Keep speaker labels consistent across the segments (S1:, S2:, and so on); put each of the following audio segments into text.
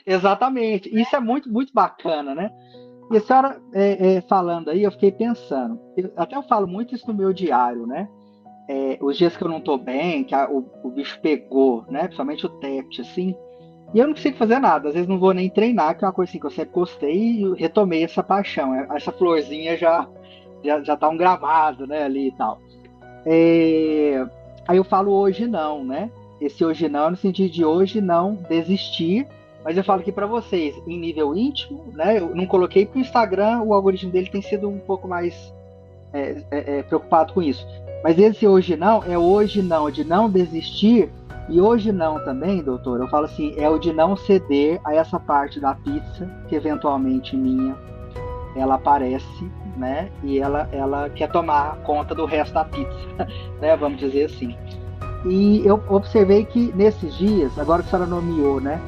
S1: Exatamente. Isso é muito, muito bacana, né? E a senhora falando aí, eu fiquei pensando. Até eu falo muito isso no meu diário, né? Os dias que eu não tô bem, que o bicho pegou, né? Principalmente o TEP, assim. E eu não consigo fazer nada. Às vezes não vou nem treinar, que é uma coisa assim que eu sempre gostei e retomei essa paixão. Essa florzinha já tá um gramado, né? Ali e tal. É, Aí eu falo hoje não, né? Esse hoje não, no sentido de hoje não desistir. Mas eu falo aqui para vocês, em nível íntimo, né? Eu não coloquei para o Instagram, o algoritmo dele tem sido um pouco mais preocupado com isso. Mas esse hoje não é hoje não, de não desistir. E hoje não também, doutor, eu falo assim, é o de não ceder a essa parte da pizza, que eventualmente minha, ela aparece, né? E ela quer tomar conta do resto da pizza, né? Vamos dizer assim. E eu observei que nesses dias, agora que a senhora nomeou, né?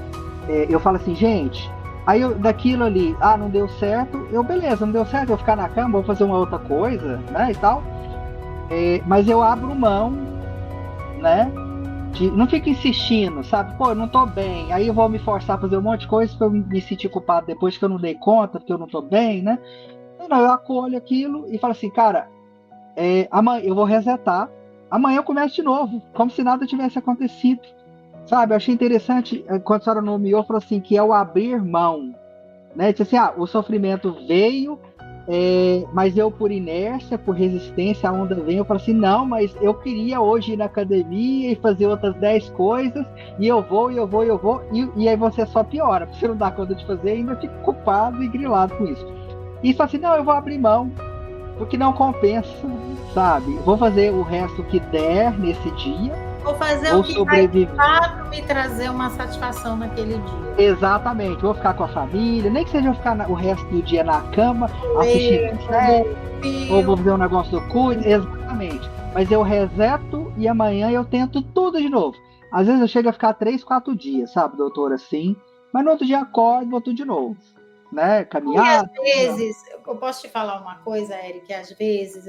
S1: Eu falo assim, gente, aí daquilo ali, não deu certo, beleza, não deu certo, eu vou ficar na cama, vou fazer uma outra coisa, né? E tal. Mas eu abro mão, né? Não fico insistindo, sabe? Pô, eu não tô bem, aí eu vou me forçar a fazer um monte de coisa pra eu me sentir culpado depois que eu não dei conta, porque eu não tô bem, né? Não, eu acolho aquilo e falo assim, cara, amanhã eu vou resetar, amanhã eu começo de novo, como se nada tivesse acontecido, sabe? Eu achei interessante, quando a senhora nomeou, falou assim, que é o abrir mão, né? Disse assim, o sofrimento veio, mas eu por inércia, por resistência, a onda vem, eu falo assim, não, mas eu queria hoje ir na academia e fazer outras 10 coisas, e eu vou, e aí você só piora, porque você não dá conta de fazer, e ainda fica culpado e grilado com isso. E fala assim, não, eu vou abrir mão, porque não compensa, sabe? Vou fazer o resto que der nesse dia,
S2: Vou fazer
S1: vou
S2: o que vai de
S1: sobreviver.
S2: fato me trazer uma satisfação naquele dia.
S1: Exatamente, vou ficar com a família, nem que seja eu ficar o resto do dia na cama, assistindo
S2: Ler,
S1: série,
S2: ver
S1: ou vou
S2: filme.
S1: ver um negócio do cuide, exatamente. Mas eu reseto e amanhã eu tento tudo de novo. Às vezes eu chego a ficar 3, 4 dias, sabe, doutor, assim, mas no outro dia acordo e vou tudo de novo, né?
S2: E às
S1: Caminhada.
S2: vezes, eu posso te falar uma coisa, Eric, às vezes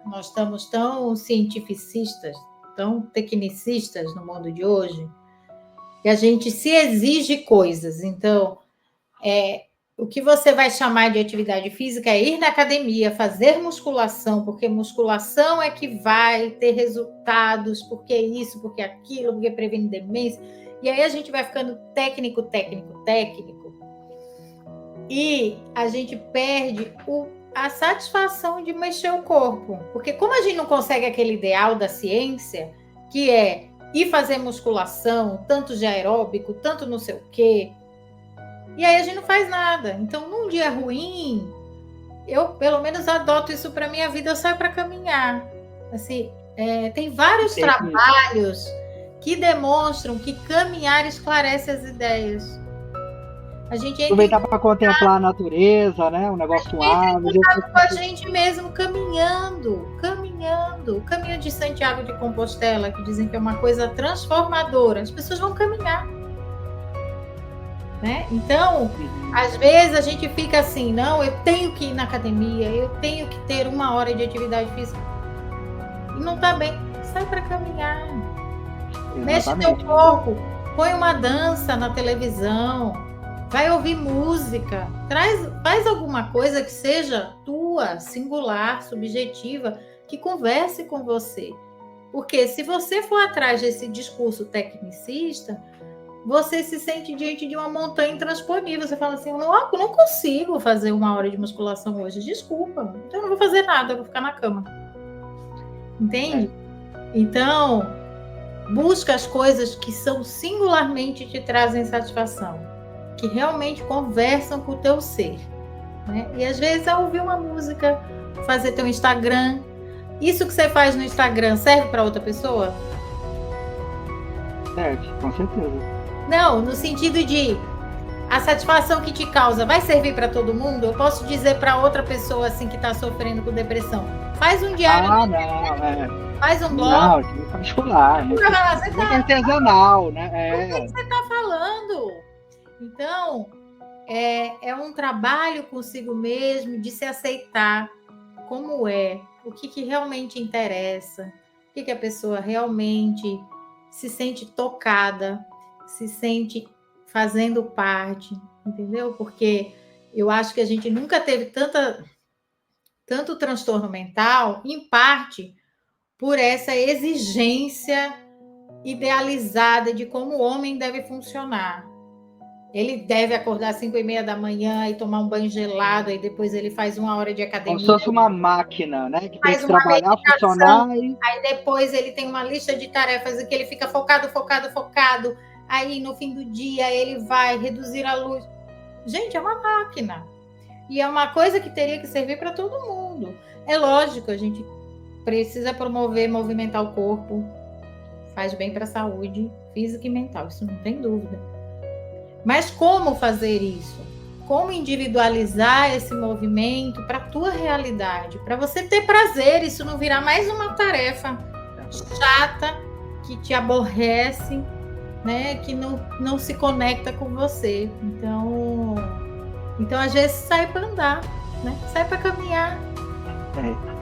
S2: nós estamos tão cientificistas, tão tecnicistas no mundo de hoje, que a gente se exige coisas. Então, o que você vai chamar de atividade física é ir na academia, fazer musculação, porque musculação é que vai ter resultados, porque isso, porque aquilo, porque previne demência. E aí a gente vai ficando técnico, e a gente perde a satisfação de mexer o corpo. Porque como a gente não consegue aquele ideal da ciência, que é ir fazer musculação, tanto de aeróbico, tanto não sei o quê, e aí a gente não faz nada. Então, num dia ruim, eu pelo menos adoto isso para minha vida, eu saio para caminhar. Assim, tem vários trabalhos que demonstram que caminhar esclarece as ideias. A gente entra em
S1: Aproveitar para contemplar a natureza, né? Um negócio com árvores.
S2: contato com a gente mesmo caminhando. O caminho de Santiago de Compostela, que dizem que é uma coisa transformadora. As pessoas vão caminhar. Né? Então, às vezes a gente fica assim, não, eu tenho que ir na academia, eu tenho que ter 1 hora de atividade física. E não tá bem, sai para caminhar. Mexe teu corpo, põe uma dança na televisão, vai ouvir música, faz alguma coisa que seja tua, singular, subjetiva, que converse com você. Porque se você for atrás desse discurso tecnicista, você se sente diante de uma montanha intransponível. Você fala assim, eu não consigo fazer 1 hora de musculação hoje, desculpa, então eu não vou fazer nada, eu vou ficar na cama. Entende? Então, busca as coisas que são singularmente te trazem satisfação, que realmente conversam com o teu ser. Né? E às vezes é ouvir uma música, fazer teu Instagram. Isso que você faz no Instagram serve para outra pessoa?
S1: Serve, com certeza.
S2: Não, no sentido de a satisfação que te causa vai servir para todo mundo? Eu posso dizer para outra pessoa assim que está sofrendo com depressão, faz um diário,
S1: Não,
S2: faz um blog.
S1: Não, isso é particular, muito artesanal, né?
S2: O que você está falando? Então, é um trabalho consigo mesmo de se aceitar como é, o que realmente interessa, o que a pessoa realmente se sente tocada, se sente fazendo parte, entendeu? Porque eu acho que a gente nunca teve tanto transtorno mental, em parte por essa exigência idealizada de como o homem deve funcionar. Ele deve acordar às 5:30 da manhã e tomar um banho gelado, e depois ele faz 1 hora de
S1: Como se
S2: academia,
S1: fosse uma máquina, né? Que tem
S2: faz
S1: que
S2: uma
S1: trabalhar,
S2: meditação,
S1: funcionar e.
S2: aí depois ele tem uma lista de tarefas em que ele fica focado, aí no fim do dia ele vai reduzir a luz. Gente, é uma máquina. E é uma coisa que teria que servir para todo mundo. É lógico, a gente precisa promover, movimentar o corpo, faz bem para a saúde física e mental, isso não tem dúvida. Mas como fazer isso? Como individualizar esse movimento para a tua realidade, para você ter prazer, isso não virar mais uma tarefa chata que te aborrece, né? Que não se conecta com você. Então às vezes sai para andar, né? Sai para caminhar.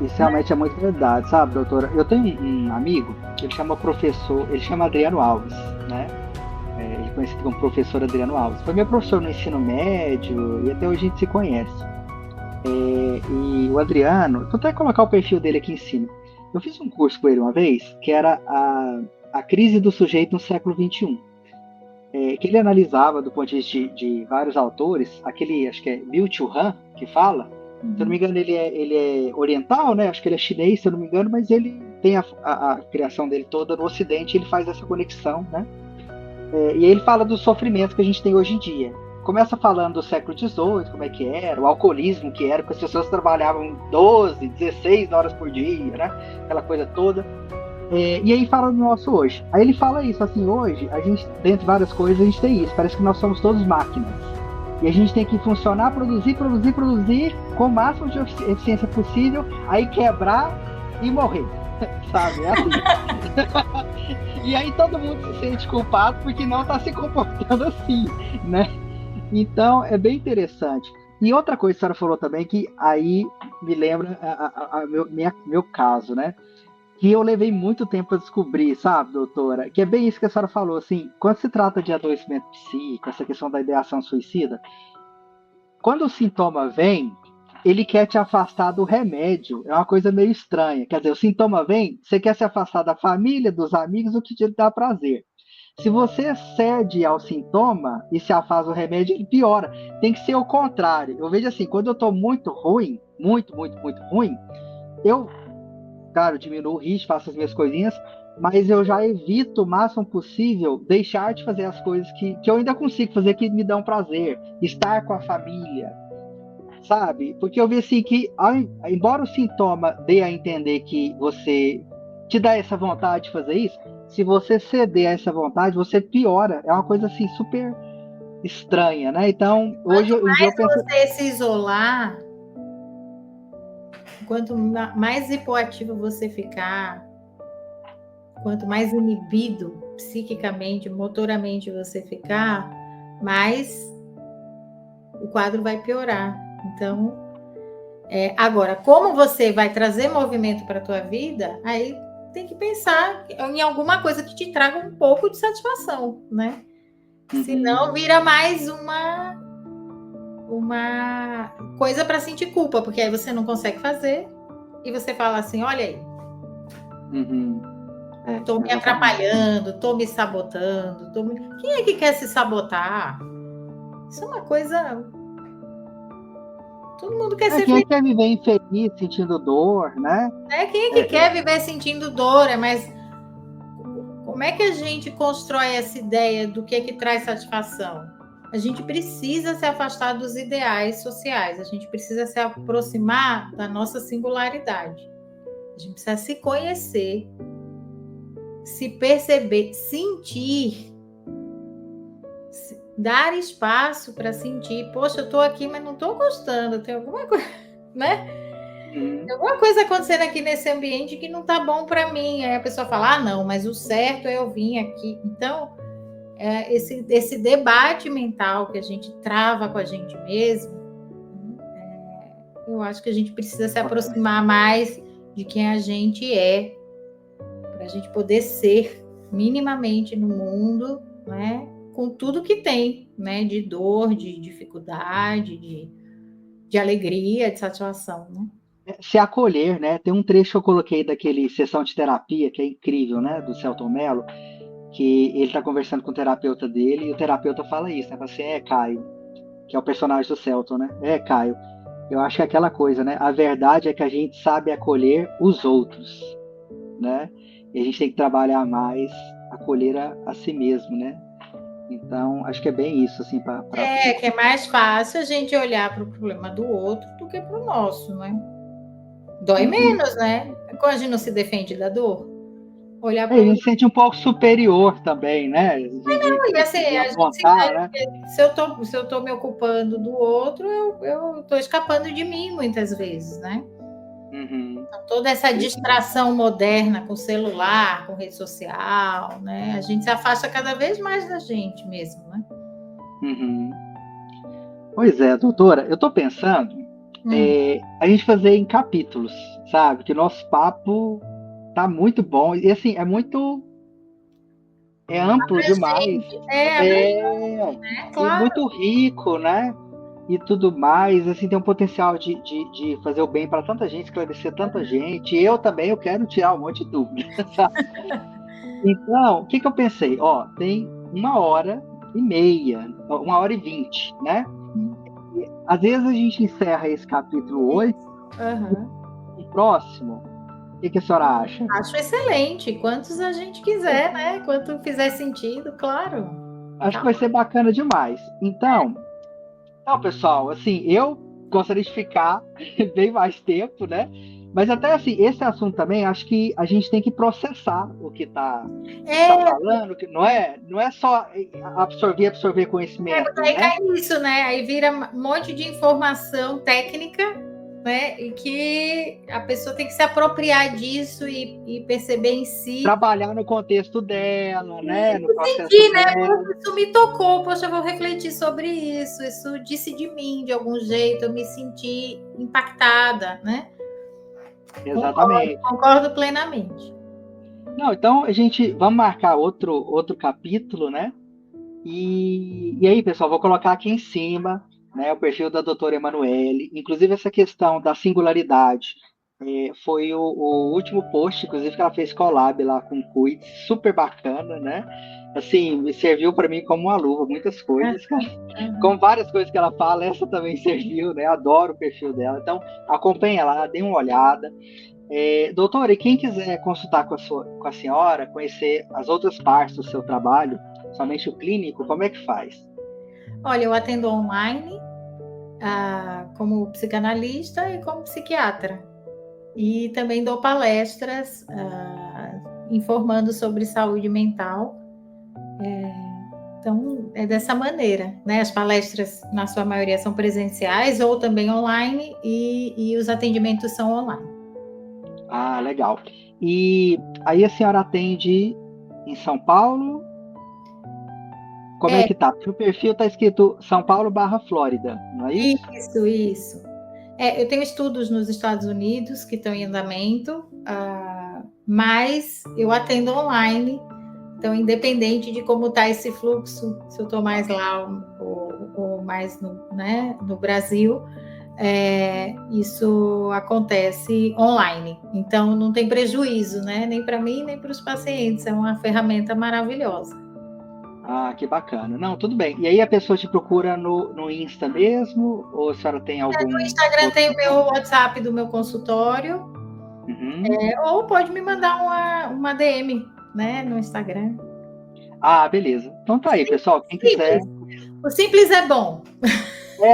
S1: Isso realmente é muito verdade, sabe, doutora? Eu tenho um amigo que ele chama Adriano Alves, né? Ele é conhecido como professor Adriano Alves. Foi meu professor no ensino médio e até hoje a gente se conhece. E o Adriano, vou até colocar o perfil dele aqui em cima. Eu fiz um curso com ele uma vez, que era a crise do sujeito no século XXI. Que ele analisava do ponto de vista de vários autores, aquele, acho que é Byung-Chul Han, que fala, se eu não me engano ele é oriental, né? Acho que ele é chinês, se eu não me engano, mas ele tem a criação dele toda no Ocidente, ele faz essa conexão, né? E aí ele fala dos sofrimentos que a gente tem hoje em dia. Começa falando do século XVIII, como é que era, o alcoolismo que era, porque as pessoas trabalhavam 12, 16 horas por dia, né? Aquela coisa toda. E aí fala do nosso hoje. Aí ele fala isso, assim, hoje, a gente, dentre várias coisas, a gente tem isso. Parece que nós somos todos máquinas. E a gente tem que funcionar, produzir, com o máximo de eficiência possível, aí quebrar e morrer. Sabe? É assim. E aí todo mundo se sente culpado porque não está se comportando assim, né? Então, é bem interessante. E outra coisa que a senhora falou também, que aí me lembra meu caso, né? Que eu levei muito tempo a descobrir, sabe, doutora? Que é bem isso que a senhora falou, assim, quando se trata de adoecimento psíquico, essa questão da ideação suicida, quando o sintoma vem, ele quer te afastar do remédio. É uma coisa meio estranha. Quer dizer, o sintoma vem, você quer se afastar da família, dos amigos, o que te dá prazer. Se você cede ao sintoma e se afasta do remédio, ele piora. Tem que ser o contrário. Eu vejo assim, quando eu estou muito ruim, muito ruim, eu, claro, diminuo o risco, faço as minhas coisinhas, mas eu já evito o máximo possível deixar de fazer as coisas que eu ainda consigo fazer, que me dão prazer. Estar com a família, sabe? Porque eu vi assim que, embora o sintoma dê a entender que você te dá essa vontade de fazer isso, se você ceder a essa vontade, você piora. É uma coisa assim super estranha, né? Então, hoje em dia eu penso.
S2: Você se isolar, quanto mais hipoativo você ficar, quanto mais inibido psiquicamente, motoramente você ficar, mais o quadro vai piorar. Então, agora, como você vai trazer movimento para a tua vida, aí tem que pensar em alguma coisa que te traga um pouco de satisfação, né?
S1: Uhum.
S2: Senão vira mais uma coisa para sentir culpa, porque aí você não consegue fazer e você fala assim, olha aí, tô me atrapalhando, tô me sabotando, quem é que quer se sabotar? Isso é uma coisa... Todo mundo quer ser
S1: feliz. Quem quer viver infeliz, sentindo dor, né?
S2: Quem é que quer viver sentindo dor? Mas como é que a gente constrói essa ideia do que traz satisfação? A gente precisa se afastar dos ideais sociais, a gente precisa se aproximar da nossa singularidade. A gente precisa se conhecer, se perceber, sentir, dar espaço para sentir. Poxa, eu estou aqui, mas não estou gostando, tem alguma coisa, né? Tem alguma coisa acontecendo aqui nesse ambiente que não está bom para mim. Aí a pessoa fala, não, mas o certo é eu vir aqui. Então, esse debate mental que a gente trava com a gente mesmo, eu acho que a gente precisa se aproximar mais de quem a gente é, para a gente poder ser minimamente no mundo, né, com tudo que tem, né? De dor, de dificuldade, de alegria, de satisfação, né?
S1: Se acolher, né? Tem um trecho que eu coloquei daquele Sessão de Terapia, que é incrível, né? Do Selton Mello, que ele tá conversando com o terapeuta dele, e o terapeuta fala isso, né? Fala assim, Caio, que é o personagem do Selton, né? Caio, eu acho que é aquela coisa, né? A verdade é que a gente sabe acolher os outros, né? E a gente tem que trabalhar mais, acolher a si mesmo, né? Então, acho que é bem isso, assim,
S2: Que é mais fácil a gente olhar para o problema do outro do que para o nosso, né? Dói menos, né? Quando a gente não se defende da dor. Olhar
S1: A
S2: para o
S1: gente se sente um pouco superior também, né?
S2: e assim,
S1: De
S2: a gente se
S1: apontar, né?
S2: se eu tô me ocupando do outro, eu tô escapando de mim muitas vezes, né?
S1: Uhum.
S2: Então, toda essa distração moderna com celular, com rede social, né? A gente se afasta cada vez mais da gente mesmo, né?
S1: Uhum. Pois é, doutora, eu tô pensando
S2: Hum.
S1: a gente fazer em capítulos, sabe? Que o nosso papo tá muito bom. E assim, é amplo demais.
S2: Gente,
S1: É,
S2: né?
S1: e
S2: Claro.
S1: muito rico, né? E tudo mais, assim, tem um potencial de fazer o bem para tanta gente, esclarecer tanta gente. E eu também, eu quero tirar um monte de dúvidas, sabe? Então, o que que eu pensei? Ó, tem 1h30, 1h20, né? E, às vezes a gente encerra esse capítulo hoje,
S2: Uhum.
S1: e o próximo, o que que a senhora acha?
S2: Acho excelente. Quantos a gente quiser, né? Quanto fizer sentido, claro.
S1: Acho que vai ser bacana demais. Então, pessoal, assim, eu gostaria de ficar bem mais tempo, né? Mas até assim, esse assunto também, acho que a gente tem que processar o que tá
S2: É,
S1: falando, que não é só absorver
S2: porque
S1: conhecimento,
S2: aí
S1: né?
S2: cai nisso, né? Aí vira um monte de informação técnica, né? E que a pessoa tem que se apropriar disso e perceber em si.
S1: Trabalhar no contexto dela, né? No
S2: E
S1: processo
S2: sentir, né?
S1: dela.
S2: Isso me tocou, poxa, eu vou refletir sobre isso. Isso disse de mim de algum jeito, eu me senti impactada, né?
S1: Exatamente.
S2: Concordo plenamente.
S1: Não, então a gente vamos marcar outro capítulo, né? E aí, pessoal, vou colocar aqui em cima, né, o perfil da doutora Emanuele. Inclusive, essa questão da singularidade foi o último post, inclusive, que ela fez collab lá com o Cuids, super bacana, né? Assim, me serviu para mim como uma luva, muitas coisas, cara. Como várias coisas que ela fala, essa também serviu, né? Adoro o perfil dela. Então, acompanha lá, dê uma olhada. Doutora, e quem quiser consultar com a senhora, conhecer as outras partes do seu trabalho, somente o clínico, como é que faz?
S2: Olha, eu atendo online, como psicanalista e como psiquiatra. E também dou palestras informando sobre saúde mental. Então, é dessa maneira, né? As palestras, na sua maioria, são presenciais ou também online, e os atendimentos são online.
S1: Ah, legal. E aí a senhora atende em São Paulo? Como é
S2: É,
S1: que tá? Porque o perfil tá escrito São Paulo barra Flórida, não é isso?
S2: isso. Eu tenho estudos nos Estados Unidos que estão em andamento, mas eu atendo online. Então, independente de como está esse fluxo, se eu estou mais lá ou mais no Brasil, isso acontece online. Então, não tem prejuízo, né? Nem para mim, nem para os pacientes. É uma ferramenta maravilhosa.
S1: Ah, que bacana. Não, tudo bem. E aí a pessoa te procura no Insta mesmo? Ou a senhora tem
S2: No
S1: algum
S2: Instagram
S1: outro
S2: tem o meu
S1: canal?
S2: WhatsApp do meu consultório,
S1: Uhum.
S2: ou pode me mandar uma DM, né, no Instagram.
S1: Ah, beleza. Então tá aí, pessoal. Quem quiser.
S2: Simples. O simples é bom,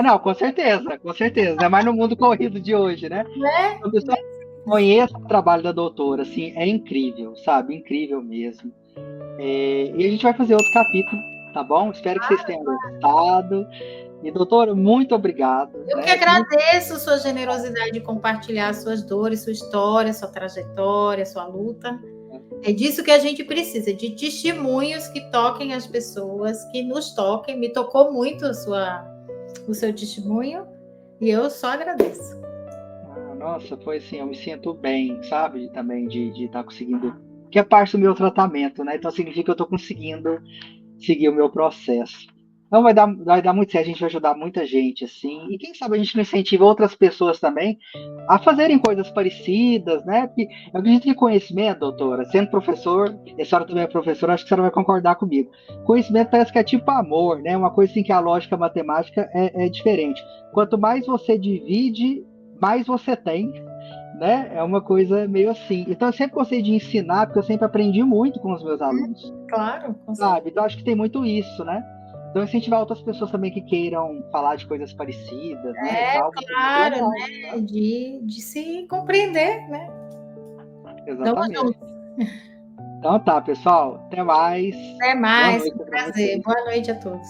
S1: Não, com certeza, com certeza. Ainda mais no mundo corrido de hoje, né?
S2: né?
S1: Então, pessoal, conheça o trabalho da doutora, assim, é incrível, sabe? Incrível mesmo. E a gente vai fazer outro capítulo, tá bom? Espero que vocês tenham gostado. E, doutora, muito obrigado,
S2: Eu que
S1: né?
S2: agradeço sua generosidade de compartilhar suas dores, sua história, sua trajetória, sua luta. É disso que a gente precisa, de testemunhos que toquem as pessoas, que nos toquem. Me tocou muito o seu testemunho e eu só agradeço.
S1: Nossa, foi assim, eu me sinto bem, sabe? Também de estar conseguindo. Que é parte do meu tratamento, né? Então significa que eu estou conseguindo seguir o meu processo. Então vai dar muito certo, a gente vai ajudar muita gente, assim, e quem sabe a gente não incentiva outras pessoas também a fazerem coisas parecidas, né? Porque eu acredito que conhecimento, doutora, sendo professor, e a senhora também é professora, acho que a senhora vai concordar comigo. Conhecimento parece que é tipo amor, né? Uma coisa assim que a lógica matemática é diferente. Quanto mais você divide, mais você tem, né? É uma coisa meio assim. Então eu sempre gostei de ensinar, porque eu sempre aprendi muito com os meus alunos,
S2: Claro, com certeza.
S1: sabe? Então acho que tem muito isso, né? Então incentivar outras pessoas também que queiram falar de coisas parecidas, né? E tal, é muito
S2: Claro,
S1: legal,
S2: né?
S1: tá?
S2: De se compreender, né? Tamo
S1: Exatamente.
S2: junto.
S1: Então tá, pessoal. Até mais.
S2: Até
S1: Boa
S2: mais.
S1: noite
S2: Um
S1: para
S2: prazer.
S1: vocês.
S2: Boa noite a todos.